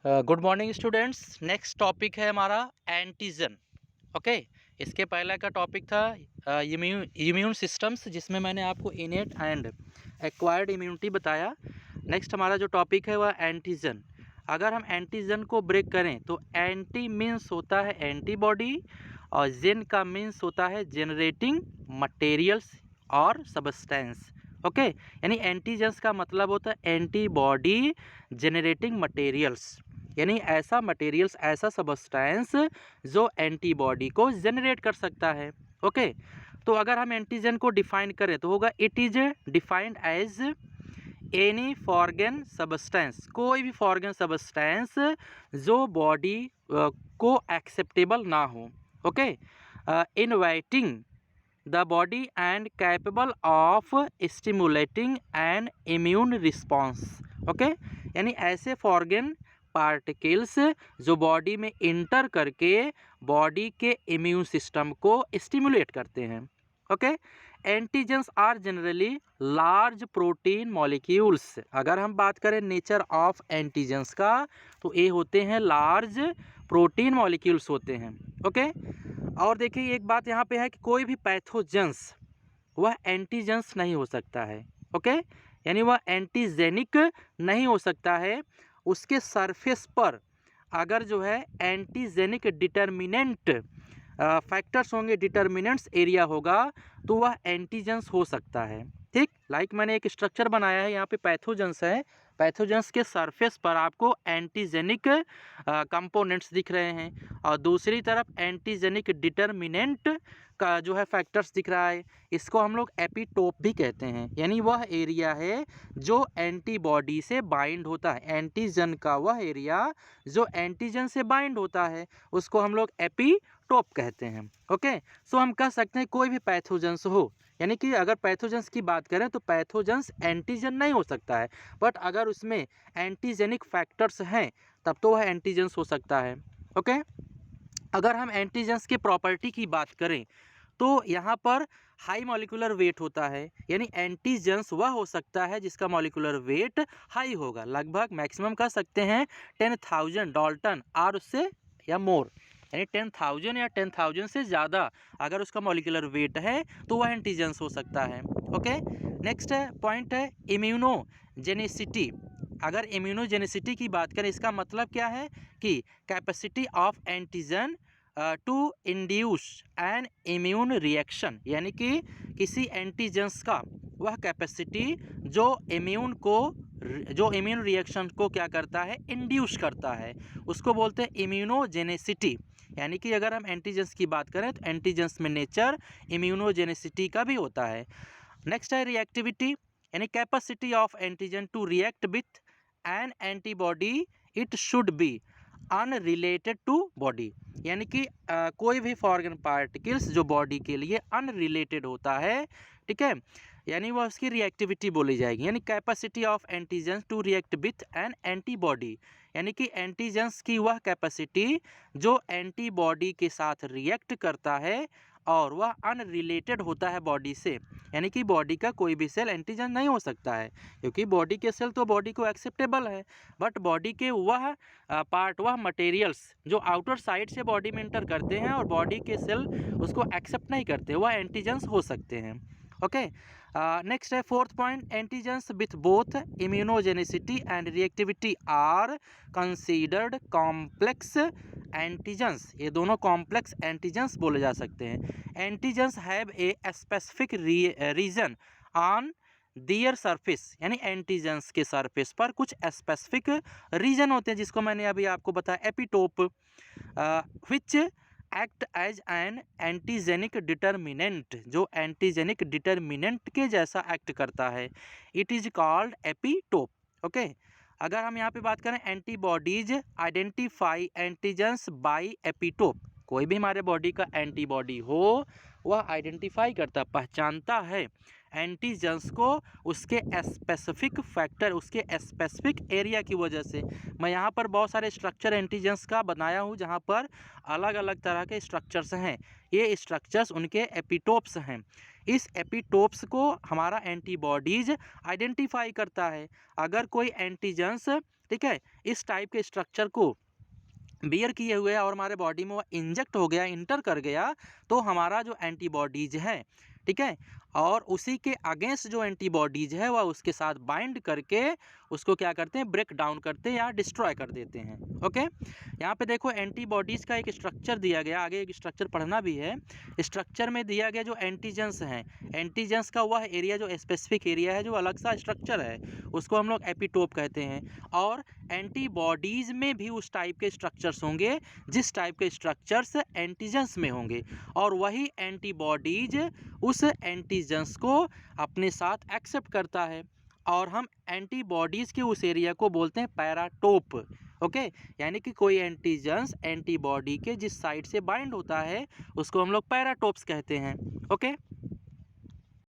Good morning students. Next topic है हमारा antigen. Okay, इसके पहले का टॉपिक था इम्यून सिस्टम्स, जिसमें मैंने आपको इनेट एंड एक्वायर्ड इम्यूनिटी बताया। नेक्स्ट हमारा जो टॉपिक है वह एंटीजन। अगर हम एंटीजन को ब्रेक करें तो एंटी मीन्स होता है एंटीबॉडी और जेन का मीन्स होता है जनरेटिंग मटेरियल्स और सबस्टेंस। ओके, यानी एंटीजन्स का मतलब होता है एंटीबॉडी जनरेटिंग मटेरियल्स, यानी ऐसा मटेरियल्स, ऐसा सबस्टेंस जो एंटीबॉडी को जनरेट कर सकता है। ओके, तो अगर हम एंटीजन को डिफाइन करें तो होगा it is defined as any foreign substance, कोई भी फॉर्गन सबस्टेंस जो बॉडी को एक्सेप्टेबल ना हो। Okay, inviting the body and capable of stimulating an immune response. Okay, यानी ऐसे फॉर्गन पार्टिकल्स जो बॉडी में इंटर करके बॉडी के इम्यून सिस्टम को स्टिमुलेट करते हैं। Okay, antigens are generally large protein molecules. अगर हम बात करें नेचर ऑफ एंटीजन्स का तो ये होते हैं लार्ज प्रोटीन मॉलिक्यूल्स होते हैं। ओके, और देखिए एक बात यहाँ पे है कि कोई भी पैथोजेंस वह एंटीजेंस नहीं हो सकता है। ओके, यानी वह एंटीजेनिक नहीं हो सकता है। उसके सरफेस पर अगर जो है एंटीजेनिक डिटर्मिनेंट फैक्टर्स होंगे, डिटर्मिनेंट्स एरिया होगा, तो वह एंटीजेंस हो सकता है। ठीक, लाइक मैंने एक स्ट्रक्चर बनाया है, यहाँ पे पैथोजेंस है, पैथोजेंस के सरफेस पर आपको एंटीजेनिक कंपोनेंट्स दिख रहे हैं और दूसरी तरफ एंटीजेनिक डिटर्मिनेंट का जो है फैक्टर्स दिख रहा है। इसको हम लोग एपिटोप भी कहते हैं, यानी वह एरिया है जो एंटीबॉडी से बाइंड होता है। एंटीजन का वह एरिया जो एंटीजन से बाइंड होता है उसको हम लोग एपिटोप कहते हैं। ओके, सो हम कह सकते हैं कोई भी पैथोजेंस हो, यानी कि अगर पैथोजेंस की बात करें तो पैथोजेंस एंटीजन नहीं हो सकता है, बट अगर उसमें एंटीजेनिक फैक्टर्स हैं तब तो वह एंटीजेंस हो सकता है। ओके, अगर हम एंटीजेंस के प्रॉपर्टी की बात करें तो यहाँ पर हाई मॉलिक्यूलर वेट होता है, यानी एंटीजेंस वह हो सकता है जिसका मॉलिक्यूलर वेट हाई होगा, लगभग मैक्सिमम कह सकते हैं 10,000 डाल्टन और उससे या मोर, यानी 10,000 या 10,000 से ज़्यादा अगर उसका मॉलिक्यूलर वेट है तो वह एंटीजेंस हो सकता है। ओके, नेक्स्ट पॉइंट है इम्यूनोजेनिसिटी। अगर इम्यूनोजेनिसिटी की बात करें इसका मतलब क्या है कि capacity of antigen to induce an immune reaction, यानी कि किसी एंटीजेंस का वह कैपेसिटी जो इम्यून रिएक्शन को क्या करता है, इंड्यूस करता है, उसको बोलते हैं इम्यूनोजेनिसिटी। यानी कि अगर हम एंटीजेंस की बात करें तो एंटीजेंस में नेचर इम्यूनोजेनिसिटी का भी होता है। नेक्स्ट है रिएक्टिविटी, यानी capacity of antigen to react with an antibody it should be unrelated to body, यानी कि कोई भी फॉर्गन पार्टिकल्स जो बॉडी के लिए अनरिलेटेड होता है, ठीक है, यानी वह उसकी रिएक्टिविटी बोली जाएगी। यानी capacity of antigens to react with an antibody, यानी कि एंटीजेंस की वह कैपेसिटी जो एंटीबॉडी के साथ रिएक्ट करता है और वह अनरिलेटेड होता है बॉडी से, यानी कि बॉडी का कोई भी सेल एंटीजन नहीं हो सकता है, क्योंकि बॉडी के सेल तो बॉडी को एक्सेप्टेबल है, बट बॉडी के वह पार्ट, वह मटेरियल्स जो आउटर साइड से बॉडी में इंटर करते हैं और बॉडी के सेल उसको एक्सेप्ट नहीं करते, वह एंटीजन्स हो सकते हैं। ओके, नेक्स्ट है fourth point, antigens with both immunogenicity and reactivity are considered complex antigens. ये दोनों कॉम्प्लेक्स एंटीजन्स बोले जा सकते हैं। Antigens have a specific region on their surface, यानी एंटीजन्स के सरफेस पर कुछ स्पेसिफिक रीजन होते हैं जिसको मैंने अभी आपको बताया, epitope, which act as an antigenic determinant, जो एंटीजेनिक डिटर्मिनेंट के जैसा एक्ट करता है, it is called epitope. Okay, अगर हम यहाँ पे बात करें antibodies identify antigens by epitope, कोई भी हमारे बॉडी का एंटीबॉडी हो वह आइडेंटिफाई करता, पहचानता है एंटीजेंस को उसके स्पेसिफिक फैक्टर, उसके स्पेसिफिक एरिया की वजह से। मैं यहाँ पर बहुत सारे स्ट्रक्चर एंटीजेंस का बनाया हूँ जहाँ पर अलग अलग तरह के स्ट्रक्चर्स हैं, ये स्ट्रक्चर्स उनके एपिटोप्स हैं। इस एपिटोप्स को हमारा एंटीबॉडीज आइडेंटिफाई करता है। अगर कोई एंटीजेंस ठीक है, इस टाइप के स्ट्रक्चर को बियर किए हुए और हमारे बॉडी में वो इंजेक्ट हो गया, इंटर कर गया, तो हमारा जो एंटीबॉडीज है, ठीक है, और उसी के अगेंस्ट जो एंटीबॉडीज है वह उसके साथ बाइंड करके उसको क्या करते हैं, ब्रेक डाउन करते हैं या डिस्ट्रॉय कर देते हैं। ओके, यहाँ पे देखो एंटीबॉडीज़ का एक स्ट्रक्चर दिया गया, आगे एक स्ट्रक्चर पढ़ना भी है। स्ट्रक्चर में दिया गया जो एंटीजेंस हैं, एंटीजेंस का वह एरिया जो स्पेसिफिक एरिया है, जो अलग सा स्ट्रक्चर है, उसको हम लोग एपिटोप कहते हैं। और एंटीबॉडीज़ में भी उस टाइप के स्ट्रक्चर्स होंगे जिस टाइप के स्ट्रक्चर्स एंटीजेंस में होंगे, और वही एंटीबॉडीज उस एंटीजेंस को अपने साथ एक्सेप्ट करता है, और हम एंटीबॉडीज़ के उस एरिया को बोलते हैं पैराटोप। ओके, यानी कि कोई एंटीजेंस एंटीबॉडी के जिस साइड से बाइंड होता है उसको हम लोग पैराटोप्स कहते हैं। ओके,